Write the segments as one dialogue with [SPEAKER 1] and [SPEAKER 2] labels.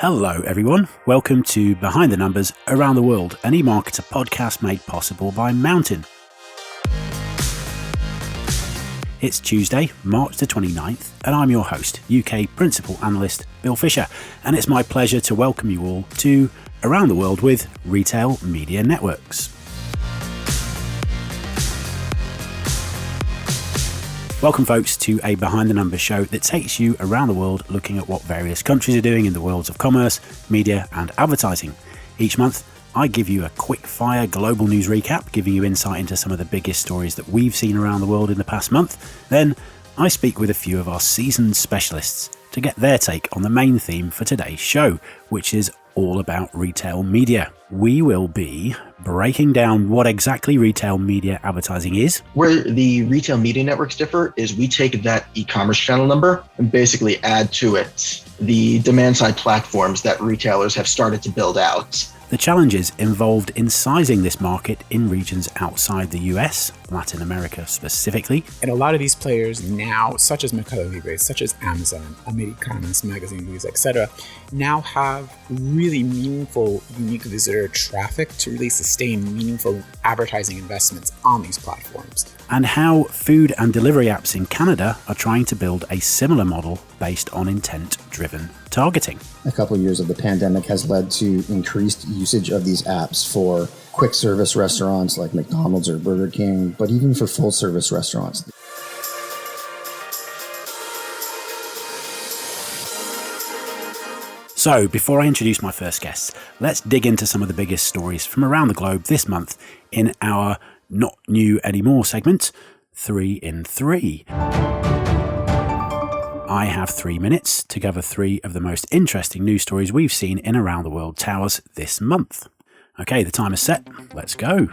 [SPEAKER 1] Hello everyone, welcome to Behind the Numbers Around the World, an eMarketer podcast made possible by Mountain. It's Tuesday, March the 29th, and I'm your host, UK Principal Analyst Bill Fisher, and it's my pleasure to welcome you all to Around the World with Retail Media Networks. Welcome folks to a Behind the Numbers show that takes you around the world looking at what various countries are doing in the worlds of commerce, media and advertising. Each month I give you a quick fire global news recap, giving you insight into some of the biggest stories that we've seen around the world in the past month. Then I speak with a few of our seasoned specialists to get their take on the main theme for today's show, which is all about retail media. We will be breaking down what exactly retail media advertising is.
[SPEAKER 2] Where the retail media networks differ is we take that e-commerce channel number and basically add to it the demand-side platforms that retailers have started to build out.
[SPEAKER 1] The challenges involved in sizing this market in regions outside the US, Latin America specifically.
[SPEAKER 3] And a lot of these players now, such as Mercado Libre, such as Amazon, Americanas, Magazine News, etc., now have really meaningful, unique visitor traffic to really sustain meaningful advertising investments on these platforms.
[SPEAKER 1] And how food and delivery apps in Canada are trying to build a similar model based on intent-driven targeting.
[SPEAKER 4] A couple of years of the pandemic has led to increased usage of these apps for quick service restaurants like McDonald's or Burger King, but even for full service restaurants.
[SPEAKER 1] So, before I introduce my first guests, let's dig into some of the biggest stories from around the globe this month in our Not New Anymore segment, 3 in 3. I have 3 minutes to cover 3 of the most interesting news stories we've seen in Around the World Towers this month. Okay, the timer's set. Let's go.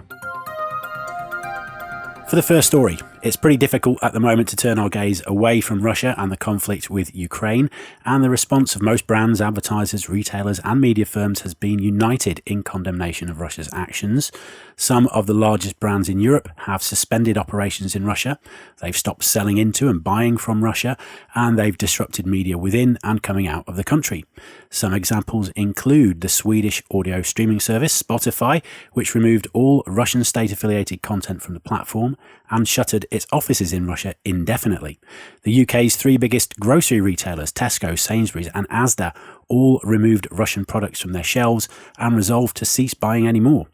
[SPEAKER 1] For the first story, it's pretty difficult at the moment to turn our gaze away from Russia and the conflict with Ukraine, and the response of most brands, advertisers, retailers and media firms has been united in condemnation of Russia's actions. Some of the largest brands in Europe have suspended operations in Russia, they've stopped selling into and buying from Russia, and they've disrupted media within and coming out of the country. Some examples include the Swedish audio streaming service Spotify, which removed all Russian state-affiliated content from the platform and shuttered its offices in Russia indefinitely. The UK's 3 biggest grocery retailers, Tesco, Sainsbury's and Asda, all removed Russian products from their shelves and resolved to cease buying any more.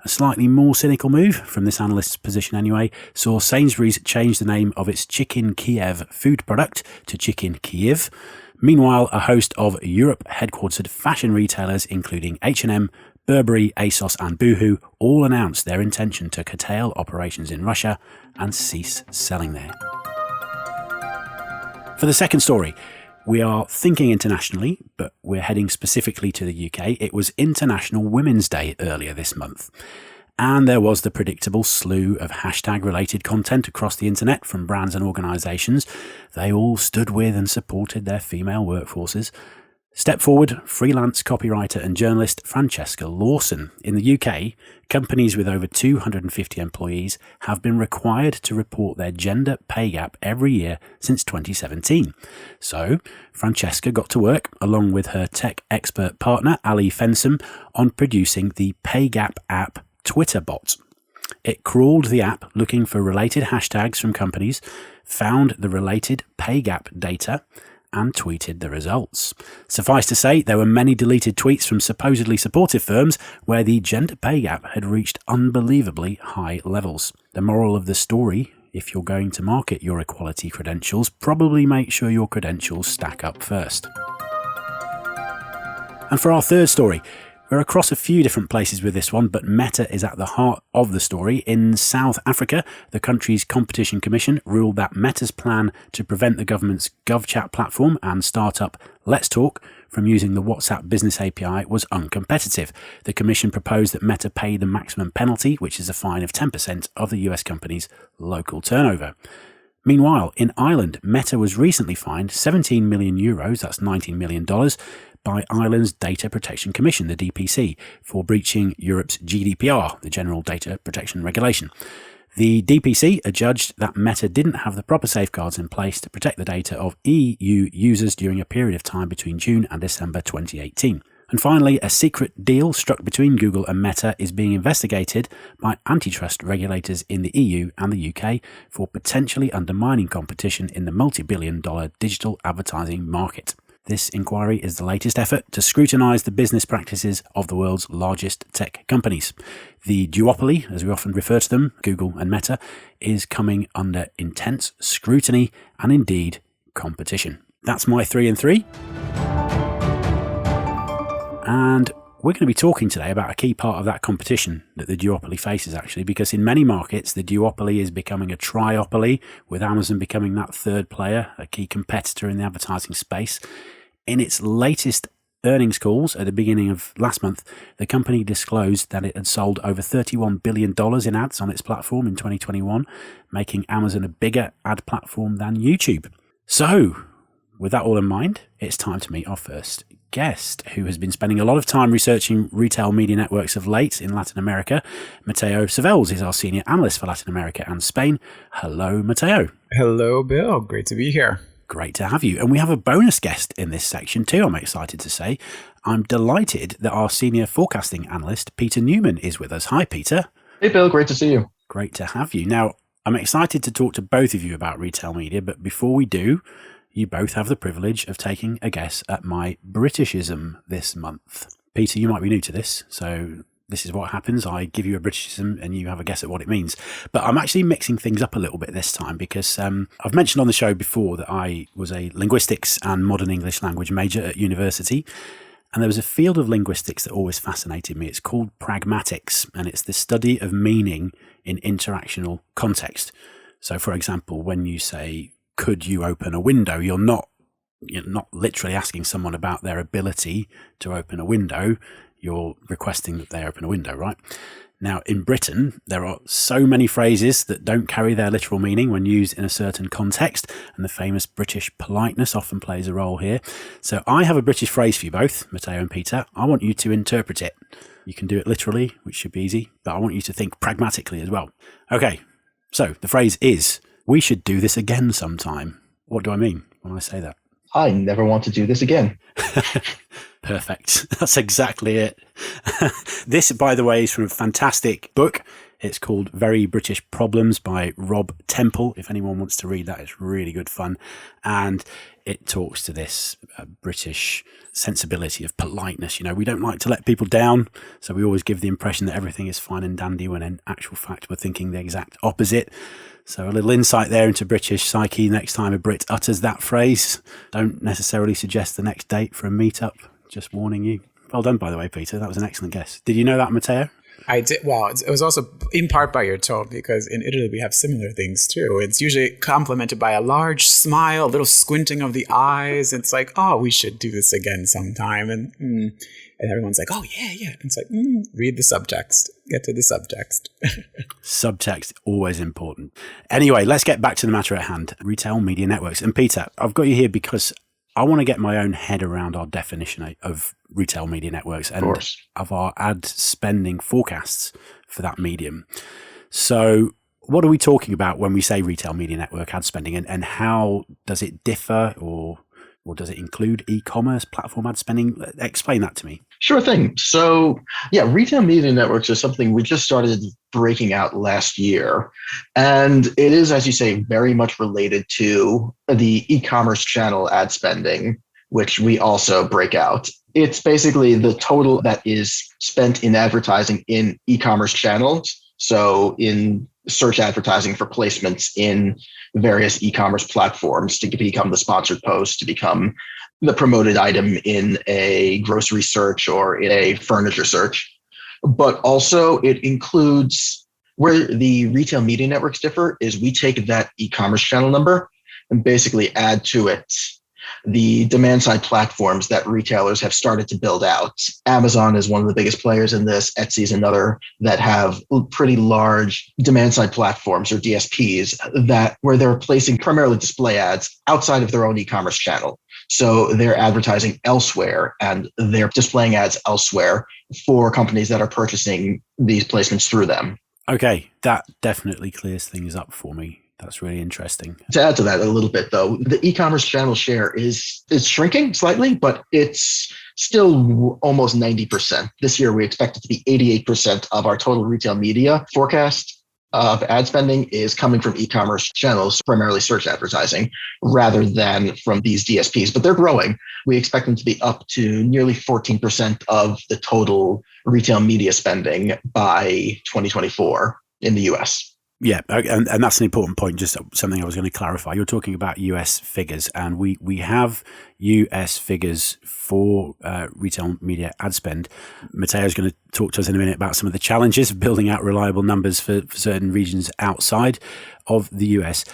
[SPEAKER 1] A slightly more cynical move, from this analyst's position anyway, saw Sainsbury's change the name of its Chicken Kiev food product to Chicken Kyiv. Meanwhile, a host of Europe-headquartered fashion retailers, including H&M, Burberry, ASOS and Boohoo, all announced their intention to curtail operations in Russia and cease selling there. For the second story, we are thinking internationally, but we're heading specifically to the UK. It was International Women's Day earlier this month. And there was the predictable slew of hashtag-related content across the internet from brands and organisations. They all stood with and supported their female workforces. Step forward, freelance copywriter and journalist Francesca Lawson. In the UK, companies with over 250 employees have been required to report their gender pay gap every year since 2017. So, Francesca got to work, along with her tech expert partner Ali Fensum, on producing the Pay Gap app Twitter bot. It crawled the app looking for related hashtags from companies, found the related pay gap data, and tweeted the results. Suffice to say, there were many deleted tweets from supposedly supportive firms where the gender pay gap had reached unbelievably high levels. The moral of the story, if you're going to market your equality credentials, probably make sure your credentials stack up first. And for our third story, we're across a few different places with this one, but Meta is at the heart of the story. In South Africa, the country's Competition Commission ruled that Meta's plan to prevent the government's GovChat platform and startup Let's Talk from using the WhatsApp Business API was uncompetitive. The Commission proposed that Meta pay the maximum penalty, which is a fine of 10% of the US company's local turnover. Meanwhile, in Ireland, Meta was recently fined €17 million, that's $19 million, by Ireland's Data Protection Commission, the DPC, for breaching Europe's GDPR, the General Data Protection Regulation. The DPC adjudged that Meta didn't have the proper safeguards in place to protect the data of EU users during a period of time between June and December 2018. And finally, a secret deal struck between Google and Meta is being investigated by antitrust regulators in the EU and the UK for potentially undermining competition in the multi-billion-dollar digital advertising market. This inquiry is the latest effort to scrutinise the business practices of the world's largest tech companies. The duopoly, as we often refer to them, Google and Meta, is coming under intense scrutiny and indeed competition. That's my 3 and 3. And we're going to be talking today about a key part of that competition that the duopoly faces, actually, because in many markets, the duopoly is becoming a triopoly, with Amazon becoming that third player, a key competitor in the advertising space. In its latest earnings calls at the beginning of last month, the company disclosed that it had sold over $31 billion in ads on its platform in 2021, making Amazon a bigger ad platform than YouTube. So, with that all in mind, it's time to meet our first guest, who has been spending a lot of time researching retail media networks of late in Latin America. Matteo Ceurvels is our senior analyst for Latin America and Spain. Hello, Matteo.
[SPEAKER 3] Hello, Bill. Great to be here.
[SPEAKER 1] Great to have you. And we have a bonus guest in this section too, I'm excited to say. I'm delighted that our senior forecasting analyst, Peter Newman, is with us. Hi, Peter.
[SPEAKER 2] Hey, Bill. Great to see you.
[SPEAKER 1] Great to have you. Now, I'm excited to talk to both of you about retail media, but before we do, you both have the privilege of taking a guess at my Britishism this month. Peter, you might be new to this, so this is what happens. I give you a Britishism and you have a guess at what it means. But I'm actually mixing things up a little bit this time because I've mentioned on the show before that I was a linguistics and modern English language major at university. And there was a field of linguistics that always fascinated me. It's called pragmatics, and it's the study of meaning in interactional context. So, for example, when you say, could you open a window? You're not literally asking someone about their ability to open a window. You're requesting that they open a window, right? Now, in Britain, there are so many phrases that don't carry their literal meaning when used in a certain context, and the famous British politeness often plays a role here. So I have a British phrase for you both, Matteo and Peter. I want you to interpret it. You can do it literally, which should be easy, but I want you to think pragmatically as well. Okay, so the phrase is, we should do this again sometime. What do I mean when I say that?
[SPEAKER 2] I never want to do this again.
[SPEAKER 1] Perfect. That's exactly it. This, by the way, is from a fantastic book. It's called Very British Problems by Rob Temple. If anyone wants to read that, it's really good fun. And it talks to this British sensibility of politeness. You know, we don't like to let people down, so we always give the impression that everything is fine and dandy when in actual fact we're thinking the exact opposite. So a little insight there into British psyche. Next time a Brit utters that phrase, don't necessarily suggest the next date for a meetup. Just warning you. Well done, by the way, Peter. That was an excellent guess. Did you know that, Matteo?
[SPEAKER 3] I did. Well, it was also in part by your tone, because in Italy we have similar things too. It's usually complemented by a large smile, a little squinting of the eyes. It's like, oh, we should do this again sometime. And everyone's like, oh, yeah. And it's like, read the subtext. Get to the subtext.
[SPEAKER 1] Subtext, always important. Anyway, let's get back to the matter at hand. Retail media networks. And Peter, I've got you here because I want to get my own head around our definition of retail media networks and of our ad spending forecasts for that medium. So what are we talking about when we say retail media network ad spending, and how does it differ, or does it include e-commerce platform ad spending? Explain that to me.
[SPEAKER 2] Sure thing. So, retail media networks is something we just started breaking out last year. And it is, as you say, very much related to the e-commerce channel ad spending, which we also break out. It's basically the total that is spent in advertising in e-commerce channels. So in search advertising for placements in various e-commerce platforms to become the sponsored post, to become the promoted item in a grocery search or in a furniture search. But also it includes, where the retail media networks differ is we take that e-commerce channel number and basically add to it the demand side platforms that retailers have started to build out. Amazon is one of the biggest players in this. Etsy is another that have pretty large demand side platforms, or DSPs, where they're placing primarily display ads outside of their own e-commerce channel. So they're advertising elsewhere and they're displaying ads elsewhere for companies that are purchasing these placements through them.
[SPEAKER 1] Okay, that definitely clears things up for me. That's really interesting.
[SPEAKER 2] To add to that a little bit, though, the e-commerce channel share is shrinking slightly, but it's still almost 90%. This year, we expect it to be 88% of our total retail media forecast of ad spending is coming from e-commerce channels, primarily search advertising, rather than from these DSPs. But they're growing. We expect them to be up to nearly 14% of the total retail media spending by 2024 in the US.
[SPEAKER 1] Yeah, and that's an important point, just something I was going to clarify. You're talking about US figures, and we have US figures for retail media ad spend. Matteo's going to talk to us in a minute about some of the challenges of building out reliable numbers for certain regions outside of the US.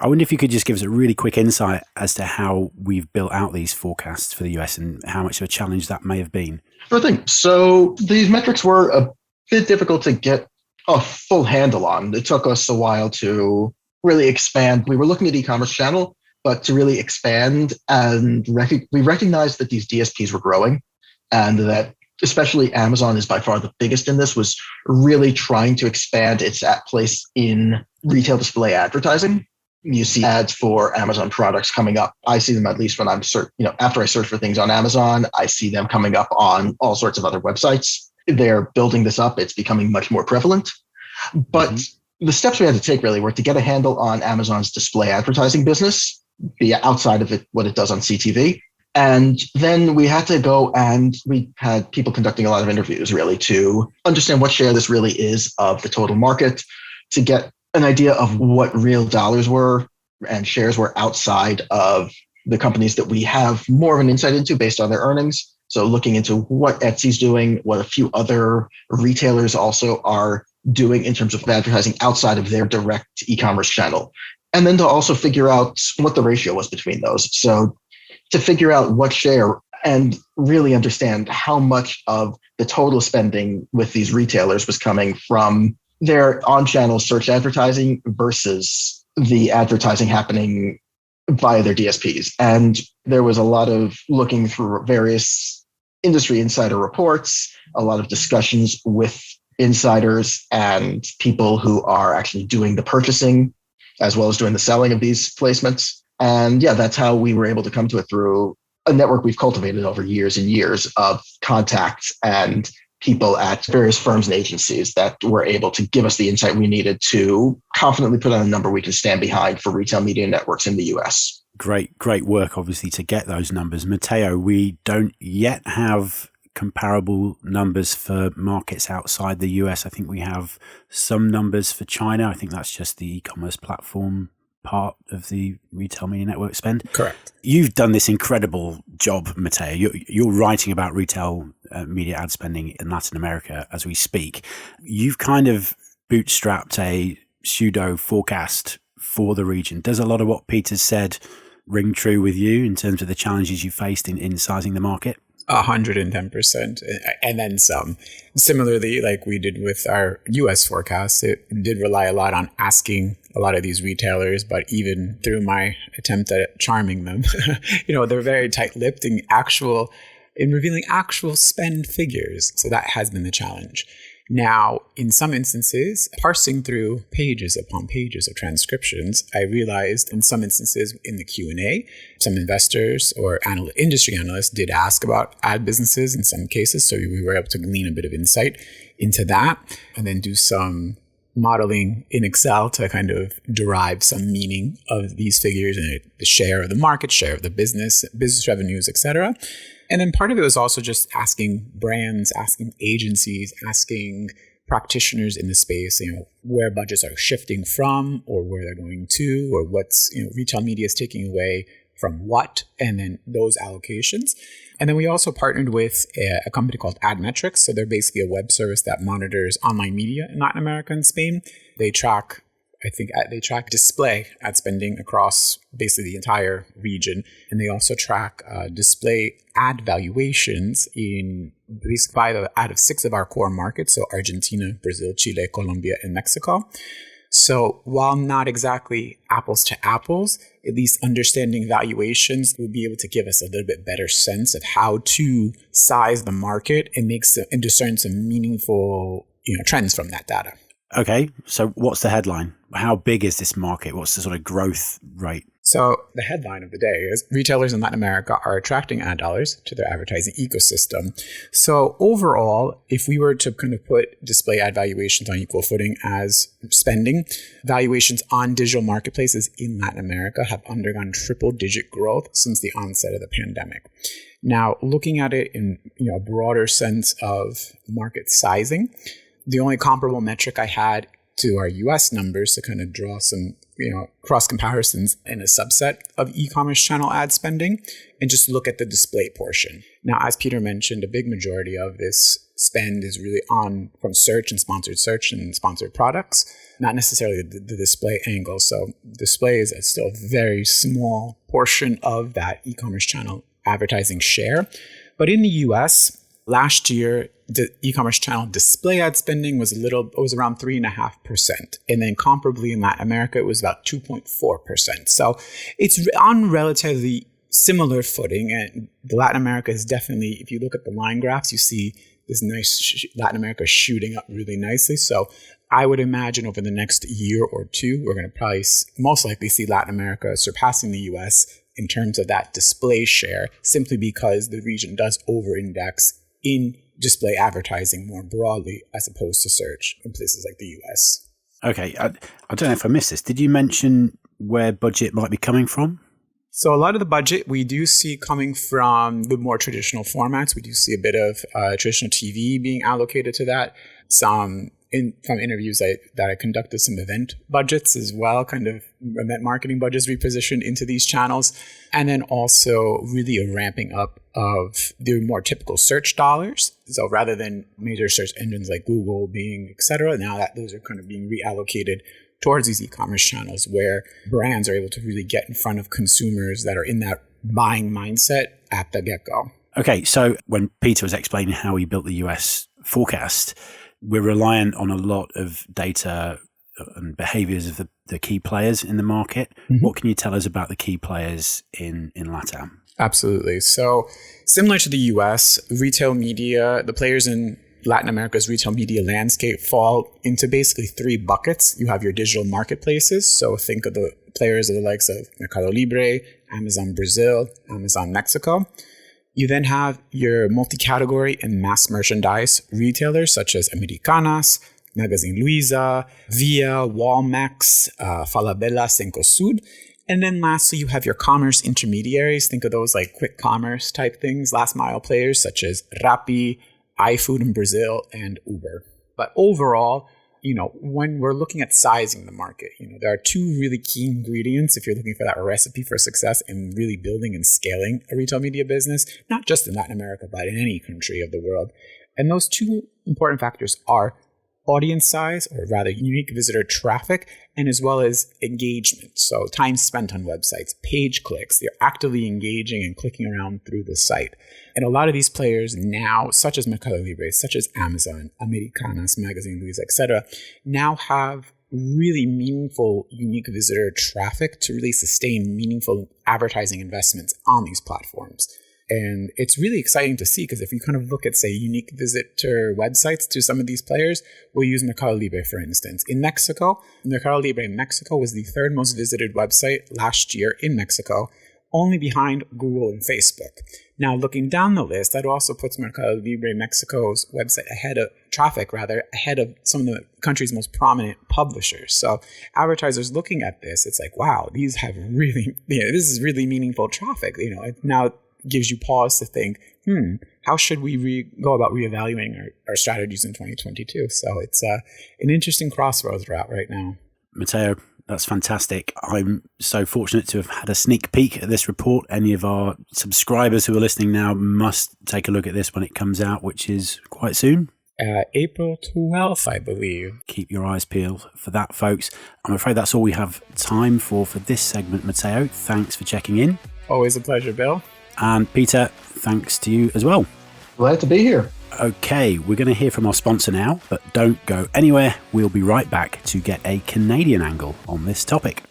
[SPEAKER 1] I wonder if you could just give us a really quick insight as to how we've built out these forecasts for the US and how much of a challenge that may have been.
[SPEAKER 2] Sure thing. So these metrics were a bit difficult to get a full handle on. It took us a while to really expand. We were looking at e-commerce channel, but to really expand, and we recognized that these DSPs were growing, and that especially Amazon is by far the biggest in this, was really trying to expand its place in retail display advertising. You see ads for Amazon products coming up. I see them at least when I'm after I search for things on Amazon, I see them coming up on all sorts of other websites. They're building this up. It's becoming much more prevalent. But the steps we had to take really were to get a handle on Amazon's display advertising business, be outside of it, what it does on CTV. And then we had to go, and we had people conducting a lot of interviews really to understand what share this really is of the total market, to get an idea of what real dollars were and shares were outside of the companies that we have more of an insight into based on their earnings. So looking into what Etsy's doing, what a few other retailers also are doing in terms of advertising outside of their direct e-commerce channel. And then to also figure out what the ratio was between those. So to figure out what share and really understand how much of the total spending with these retailers was coming from their on-channel search advertising versus the advertising happening via their DSPs. And there was a lot of looking through various industry insider reports, a lot of discussions with insiders and people who are actually doing the purchasing as well as doing the selling of these placements. And yeah, that's how we were able to come to it through a network we've cultivated over years and years of contacts and people at various firms and agencies that were able to give us the insight we needed to confidently put on a number we can stand behind for retail media networks in the US.
[SPEAKER 1] Great work, obviously, to get those numbers. Matteo, we don't yet have comparable numbers for markets outside the US. I think we have some numbers for China. I think that's just the e-commerce platform part of the retail media network spend.
[SPEAKER 3] Correct.
[SPEAKER 1] You've done this incredible job, Matteo. You're writing about retail media ad spending in Latin America as we speak. You've kind of bootstrapped a pseudo forecast for the region. Does a lot of what Peter said ring true with you in terms of the challenges you faced in sizing the market?
[SPEAKER 3] 110%, and then some. Similarly, like we did with our US forecast, it did rely a lot on asking a lot of these retailers, but even through my attempt at charming them, they're very tight-lipped in revealing actual spend figures. So that has been the challenge. Now, in some instances, parsing through pages upon pages of transcriptions, I realized in some instances in the Q&A, some investors or industry analysts did ask about ad businesses in some cases. So we were able to glean a bit of insight into that and then do some modeling in Excel to kind of derive some meaning of these figures and the share of the market, share of the business revenues, etc. And then part of it was also just asking brands, asking agencies, asking practitioners in the space, where budgets are shifting from or where they're going to, or what's, retail media is taking away from what, and then those allocations. And then we also partnered with a company called AdMetrics. So they're basically a web service that monitors online media in Latin America and Spain. They track display ad spending across basically the entire region. And they also track display ad valuations in basically 5 out of 6 of our core markets. So Argentina, Brazil, Chile, Colombia, and Mexico. So while not exactly apples to apples, at least understanding valuations will be able to give us a little bit better sense of how to size the market and discern some meaningful trends from that data.
[SPEAKER 1] Okay, so what's the headline? How big is this market? What's the sort of growth rate?
[SPEAKER 3] So the headline of the day is retailers in Latin America are attracting ad dollars to their advertising ecosystem. So overall, if we were to kind of put display ad valuations on equal footing as spending, valuations on digital marketplaces in Latin America have undergone triple-digit growth since the onset of the pandemic. Now, looking at it in a broader sense of market sizing, the only comparable metric I had to our US numbers to kind of draw some cross comparisons in a subset of e-commerce channel ad spending and just look at the display portion. Now, as Peter mentioned, a big majority of this spend is really from search and sponsored products, not necessarily the display angle. So display is still a very small portion of that e-commerce channel advertising share. But in the US, last year, the e-commerce channel display ad spending was around 3.5%. And then comparably in Latin America, it was about 2.4%. So it's on relatively similar footing. And Latin America is definitely, if you look at the line graphs, you see this nice Latin America shooting up really nicely. So I would imagine over the next year or two, we're going to probably most likely see Latin America surpassing the US in terms of that display share, simply because the region does over-index in display advertising more broadly as opposed to search in places like the US.
[SPEAKER 1] Okay, I don't know if I missed this. Did you mention where budget might be coming from?
[SPEAKER 3] So a lot of the budget we do see coming from the more traditional formats. We do see a bit of traditional TV being allocated to that. From interviews that I conducted, some event budgets as well, kind of event marketing budgets repositioned into these channels. And then also really a ramping up of the more typical search dollars. So rather than major search engines like Google, Bing, et cetera, now that those are kind of being reallocated towards these e-commerce channels where brands are able to really get in front of consumers that are in that buying mindset at the get-go.
[SPEAKER 1] Okay, so when Peter was explaining how he built the US forecast, we're reliant on a lot of data and behaviors of the key players in the market. Mm-hmm. What can you tell us about the key players in LATAM?
[SPEAKER 3] Absolutely. So similar to the US, retail media, the players in Latin America's retail media landscape fall into basically three buckets. You have your digital marketplaces. So think of the players of the likes of Mercado Libre, Amazon Brazil, Amazon Mexico. You then have your multi-category and mass merchandise retailers such as Americanas, Magazine Luiza, Via, Walmex, Falabella, Cencosud. And then lastly, you have your commerce intermediaries. Think of those like quick commerce type things, last mile players such as Rappi, iFood in Brazil, and Uber. But overall, when we're looking at sizing the market, there are two really key ingredients if you're looking for that recipe for success in really building and scaling a retail media business, not just in Latin America, but in any country of the world. And those two important factors are audience size, or rather unique visitor traffic, and as well as engagement. So time spent on websites, page clicks, they're actively engaging and clicking around through the site. And a lot of these players now, such as Mercado Libre, such as Amazon, Americanas, Magazine Luiza, etc., now have really meaningful unique visitor traffic to really sustain meaningful advertising investments on these platforms. And it's really exciting to see because if you kind of look at, say, unique visitor websites to some of these players, we'll use Mercado Libre, for instance. In Mexico, Mercado Libre in Mexico was the third most visited website last year in Mexico, only behind Google and Facebook. Now, looking down the list, that also puts Mercado Libre Mexico's website ahead of some of the country's most prominent publishers. So advertisers looking at this, it's like, wow, these have really, this is really meaningful traffic. It now gives you pause to think, how should we go about reevaluating our strategies in 2022? So it's an interesting crossroads we're at right now.
[SPEAKER 1] Matteo, that's fantastic. I'm so fortunate to have had a sneak peek at this report. Any of our subscribers who are listening now must take a look at this when it comes out, which is quite soon.
[SPEAKER 3] April 12th, I believe.
[SPEAKER 1] Keep your eyes peeled for that, folks. I'm afraid that's all we have time for this segment, Matteo. Thanks for checking in.
[SPEAKER 3] Always a pleasure, Bill.
[SPEAKER 1] And Peter, thanks to you as well.
[SPEAKER 2] Glad to be here.
[SPEAKER 1] Okay, we're going to hear from our sponsor now, but don't go anywhere. We'll be right back to get a Canadian angle on this topic.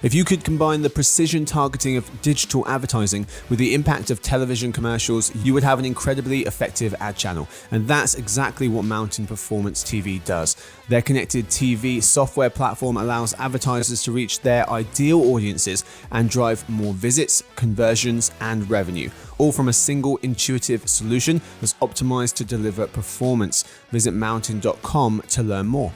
[SPEAKER 5] If you could combine the precision targeting of digital advertising with the impact of television commercials, you would have an incredibly effective ad channel. And that's exactly what Mountain Performance TV does. Their connected TV software platform allows advertisers to reach their ideal audiences and drive more visits, conversions, and revenue, all from a single intuitive solution that's optimized to deliver performance. Visit mountain.com to learn more.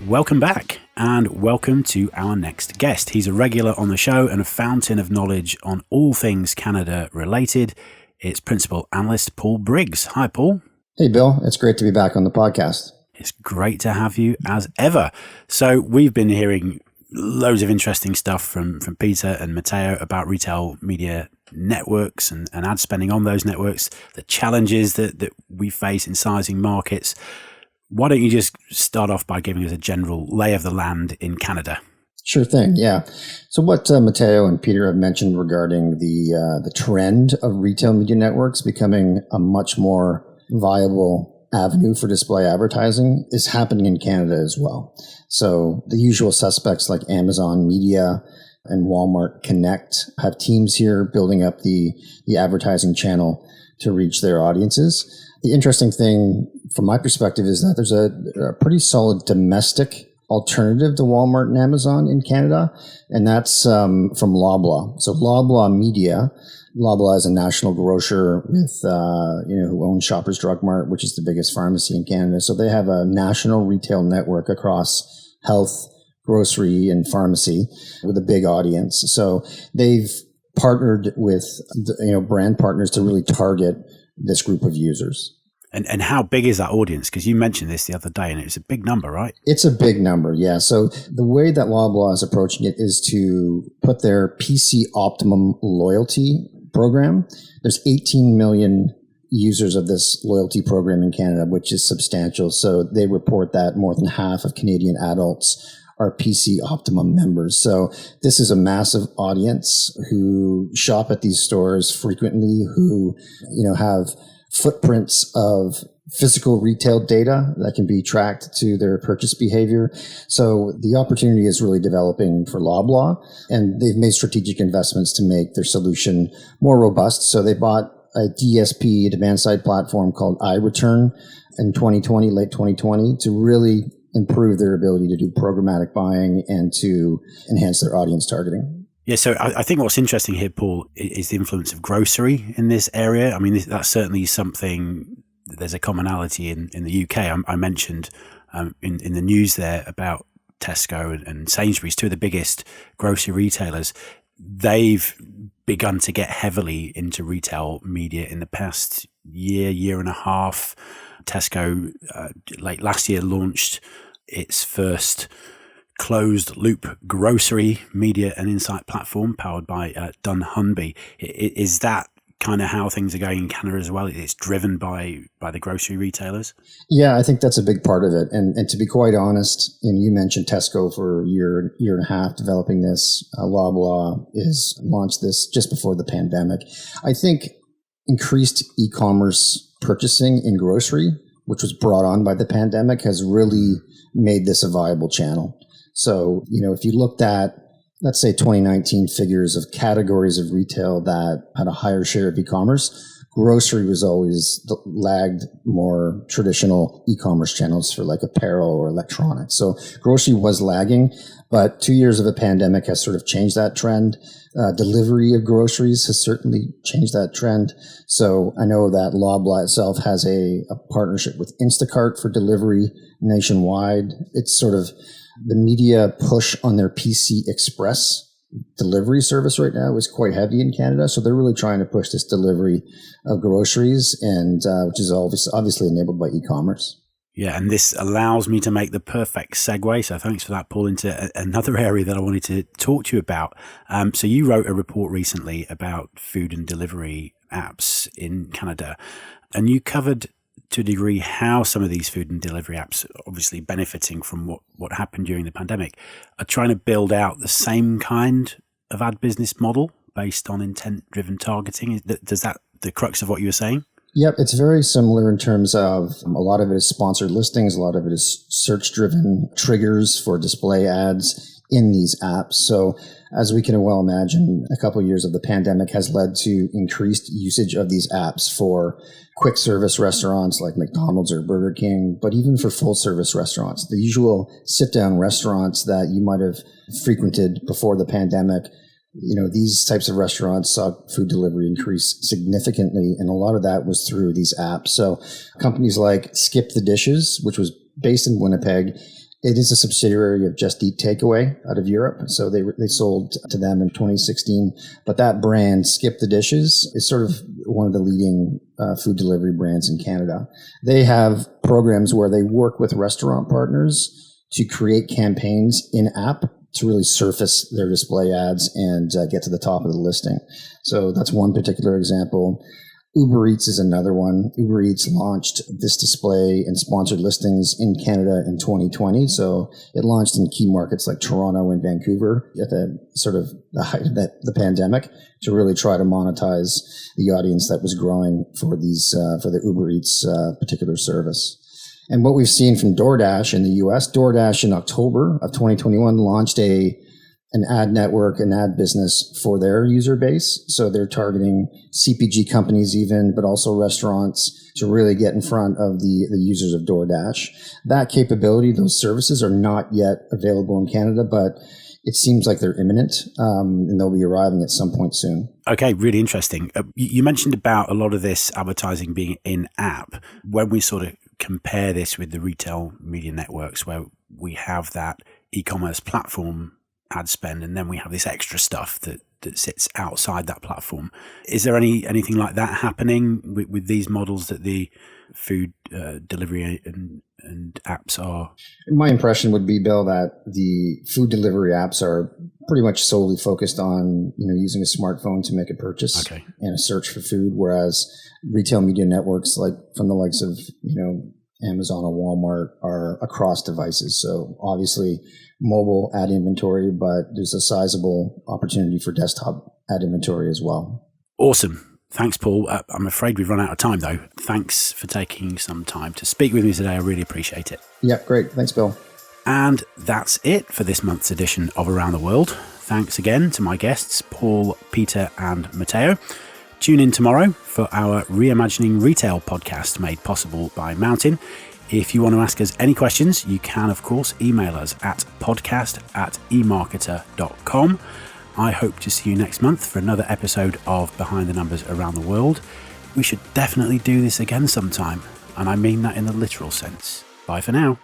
[SPEAKER 1] Welcome back, and welcome to our next guest. He's a regular on the show and a fountain of knowledge on all things Canada related. It's Principal Analyst Paul Briggs. Hi, Paul.
[SPEAKER 4] Hey, Bill. It's great to be back on the podcast.
[SPEAKER 1] It's great to have you as ever. So we've been hearing loads of interesting stuff from Peter and Matteo about retail media networks and ad spending on those networks, the challenges that we face in sizing markets. Why don't you just start off by giving us a general lay of the land in Canada?
[SPEAKER 4] Sure thing, yeah. So what Matteo and Peter have mentioned regarding the trend of retail media networks becoming a much more viable avenue for display advertising is happening in Canada as well. So the usual suspects like Amazon Media and Walmart Connect have teams here building up the advertising channel to reach their audiences. The interesting thing from my perspective is that there's a pretty solid domestic alternative to Walmart and Amazon in Canada, and that's from Loblaw. So Loblaw Media, Loblaw is a national grocer with who owns Shoppers Drug Mart, which is the biggest pharmacy in Canada. So they have a national retail network across health, grocery, and pharmacy with a big audience. So they've partnered with brand partners to really target this group of users.
[SPEAKER 1] And how big is that audience? Because you mentioned this the other day, and it's a big number, right?
[SPEAKER 4] It's a big number, yeah. So the way that Loblaw is approaching it is to put their PC Optimum loyalty program. There's 18 million users of this loyalty program in Canada, which is substantial. So they report that more than half of Canadian adults are PC Optimum members. So this is a massive audience who shop at these stores frequently, who have footprints of physical retail data that can be tracked to their purchase behavior. So the opportunity is really developing for Loblaw, and they've made strategic investments to make their solution more robust. So they bought a DSP, a demand-side platform called iReturn in 2020, late 2020, to really improve their ability to do programmatic buying and to enhance their audience targeting.
[SPEAKER 1] Yeah, so I think what's interesting here, Paul, is the influence of grocery in this area. I mean, that's certainly something, there's a commonality in the UK. I mentioned in the news there about Tesco and Sainsbury's, two of the biggest grocery retailers. They've begun to get heavily into retail media in the past year and a half. Tesco, late last year, launched its first closed loop grocery media and insight platform powered by dunnhumby. Is that kind of how things are going in Canada as well? It's driven by the grocery retailers?
[SPEAKER 4] Yeah, I think that's a big part of it. And to be quite honest, you mentioned Tesco for a year and a half developing this. Loblaw is launched this just before the pandemic. I think increased e-commerce purchasing in grocery, which was brought on by the pandemic, has really made this a viable channel. So, if you looked at, let's say, 2019 figures of categories of retail that had a higher share of e-commerce, grocery was always lagged more traditional e-commerce channels for like apparel or electronics. So grocery was lagging, but 2 years of a pandemic has sort of changed that trend. Delivery of groceries has certainly changed that trend. So I know that Loblaw itself has a partnership with Instacart for delivery nationwide. It's sort of the media push on their PC Express delivery service right now is quite heavy in Canada. So they're really trying to push this delivery of groceries, and which is obviously enabled by e-commerce.
[SPEAKER 1] Yeah, and this allows me to make the perfect segue. So thanks for that, Paul, into another area that I wanted to talk to you about. So you wrote a report recently about food and delivery apps in Canada, and you covered to a degree how some of these food and delivery apps, obviously benefiting from what happened during the pandemic, are trying to build out the same kind of ad business model based on intent-driven targeting. Does that the crux of what you were saying?
[SPEAKER 4] Yep, it's very similar in terms of a lot of it is sponsored listings, a lot of it is search-driven triggers for display ads in these apps. So as we can well imagine, a couple of years of the pandemic has led to increased usage of these apps for quick service restaurants like McDonald's or Burger King, but even for full service restaurants, the usual sit-down restaurants that you might have frequented before the pandemic. These types of restaurants saw food delivery increase significantly, and a lot of that was through these apps. So companies like Skip the Dishes, which was based in Winnipeg, it is a subsidiary of Just Eat Takeaway out of Europe. So they sold to them in 2016. But that brand, Skip the Dishes, is sort of one of the leading food delivery brands in Canada. They have programs where they work with restaurant partners to create campaigns in-app to really surface their display ads and get to the top of the listing. So that's one particular example. Uber Eats is another one. Uber Eats launched this display and sponsored listings in Canada in 2020. So it launched in key markets like Toronto and Vancouver at the sort of the height of the pandemic to really try to monetize the audience that was growing for the Uber Eats particular service. And what we've seen from DoorDash in the US, DoorDash in October of 2021 launched an ad network, an ad business for their user base. So they're targeting CPG companies even, but also restaurants to really get in front of the users of DoorDash. That capability, those services are not yet available in Canada, but it seems like they're imminent, and they'll be arriving at some point soon.
[SPEAKER 1] Okay, really interesting. You mentioned about a lot of this advertising being in-app. When we sort of compare this with the retail media networks where we have that e-commerce platform ad spend and then we have this extra stuff that sits outside that platform, is there anything like that happening with these models that the food delivery and apps are?
[SPEAKER 4] My impression would be, Bill, that the food delivery apps are pretty much solely focused on using a smartphone to make a purchase and a search for food, whereas retail media networks like from the likes of Amazon or Walmart are across devices. So obviously mobile ad inventory, but there's a sizable opportunity for desktop ad inventory as well.
[SPEAKER 1] Awesome. Thanks, Paul. I'm afraid we've run out of time, though. Thanks for taking some time to speak with me today. I really appreciate it.
[SPEAKER 4] Yeah, great. Thanks, Bill.
[SPEAKER 1] And that's it for this month's edition of Around the World. Thanks again to my guests, Paul, Peter, and Matteo. Tune in tomorrow for our Reimagining Retail podcast made possible by Mountain. If you want to ask us any questions, you can, of course, email us at podcast@emarketer.com. I hope to see you next month for another episode of Behind the Numbers Around the World. We should definitely do this again sometime, and I mean that in the literal sense. Bye for now.